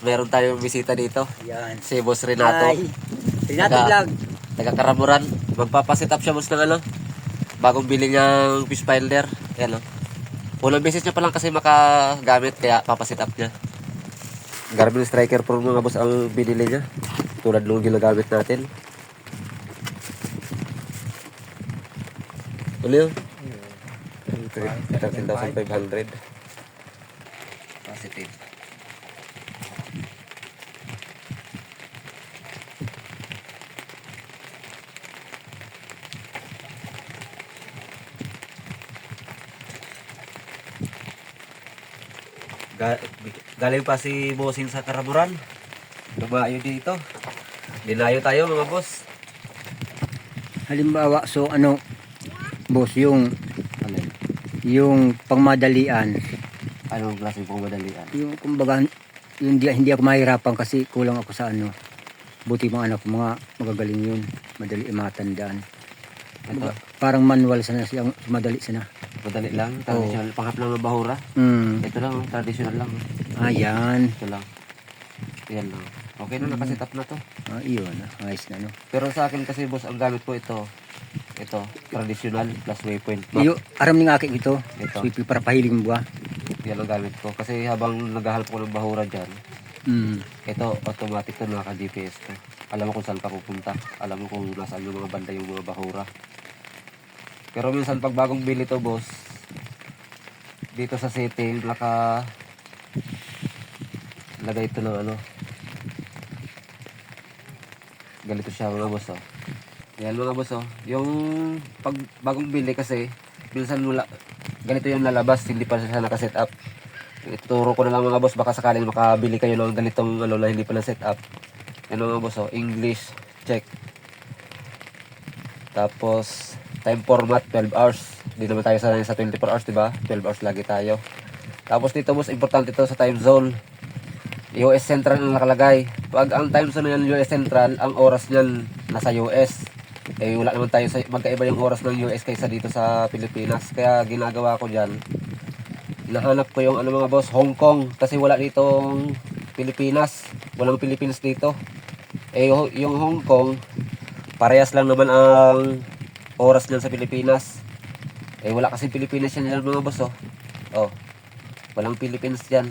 meron tayong bisita dito. Yan. Si Boss Renato. Ay, Renato Taga- Vlog. Taga Karamuran. Magpapasit up siya boss ng ano. Bagong bili niyang fish finder. Yan o. Unang beses niya pa lang kasi makagamit kaya papasit up niya. Garmin Striker Pro mga boss ang binili niya. Tulad nung ginagamit natin. Ano yun? 13,500. Positive. Galing pa si Bossing sa Karamuran. Lumayo dito. Dinayo tayo mga boss. Halimbawa, so ano, boss, yung pangmadalian, Anong klaseng pumadalian? yung kumbaga, yung hindi ako mahirapan kasi kulang ako sa ano. Buti mga anak ko, mga magagaling yun. Madali matandaan. Ito, Parang manual sana siya, madali sana. madali lang. Traditional. Panghap lang ng bahura. Ito lang, traditional lang. Ayan. Ito lang. Yan lang. Okay na, nakasit up na to. Iyon, ayos na no. Pero sa akin kasi boss, ang gamit ko ito. Ito, traditional plus waypoint. Iyo, aram ni nga akin ito. Ito. Swipe para pahiling mo ba? Yan ang gamit ko. Kasi habang naghahalap ko ng bahura dyan, ito, automatic to, naka-GPS to. Alam mo kung saan ka pupunta. Alam mo kung nasaan yung mga banda yung mga bahura. Pero minsan pag bagong bili to boss, dito sa setting, lagay ito ng ano. Ganito siya mga boss oh. Yan mga boss oh. Yung pag bagong bili kasi, minsan ganito yung lalabas, hindi pa siya naka-set up. Ituturo ko na lang mga boss, baka sakaling makabili kayo ng ganitong ano na hindi pa na-set up. Yan mga boss oh, English, check. Tapos, time format, 12 hours. Hindi naman tayo sanay sa 24 hours, diba? 12 hours lagi tayo. Tapos dito boss, importante ito sa time zone. US Central ang nakalagay. Pag ang time zone yan US Central, ang oras niyan nasa US. Eh wala naman tayo, magkaiba yung oras ng US kaysa dito sa Pilipinas. Kaya ginagawa ko dyan, nahanap ko yung ano mga boss, Hong Kong. Kasi wala ditong Pilipinas. Walang Pilipinas dito. Eh yung Hong Kong, parehas lang naman ang oras niyan sa Pilipinas. Eh wala kasi Pilipinas yan mga boss oh. Oh. Walang Philippines diyan.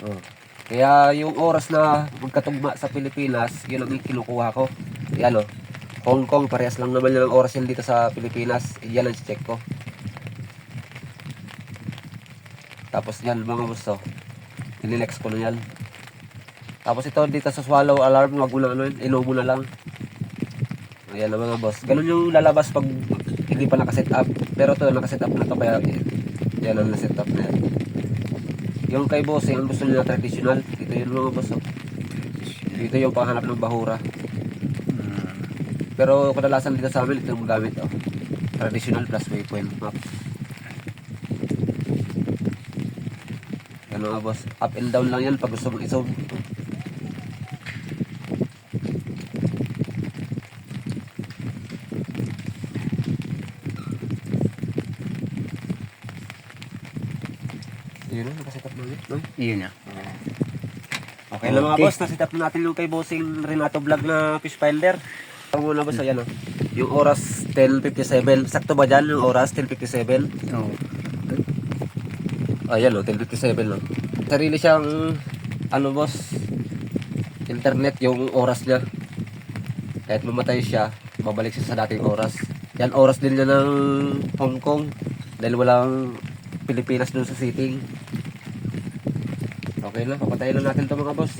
Oh. Kaya yung oras na magkatugma sa Pilipinas, yun ang kinukuha ko. Yan oh. Hong Kong, parehas lang naman yung oras yan dito sa Pilipinas. Yan ang check ko. Tapos yan mga boss oh. Inilex ko na yan. Tapos ito dito sa swallow alarm, wag mo na ano, inubo mo na lang. Ayan na mga boss. Ganun yung lalabas pag hindi pa nakaset up. Pero ito nakaset up na to kaya yan ang naset up na yan. Yung kay boss, yung gusto nila traditional. Dito yung mga boss. Oh. Dito yung panghanap ng bahura. Pero kadalasan dito sa amin ito yung gamit. Oh. Traditional plus waypoint map. Yan mga boss. Up and down lang yan pag gusto mong isob. Yun na, nakaset up na yun. No? Iyon na. Okay lang mga boss, naset up na natin yung kay Bossing Renato Vlog na fish finder. Ang muna boss, ayan o. Yung oras 10:57. Sakto ba dyan yung oras 10:57? Oo. Ayan o, 10:57 lang. Sarili siyang, ano boss, internet yung oras niya. Kahit mamatay siya, babalik siya sa dating oras. Yan, oras din niya ng Hong Kong. Dahil walang Pilipinas dun sa setting. Okay lang, papatayin lang natin ito mga boss.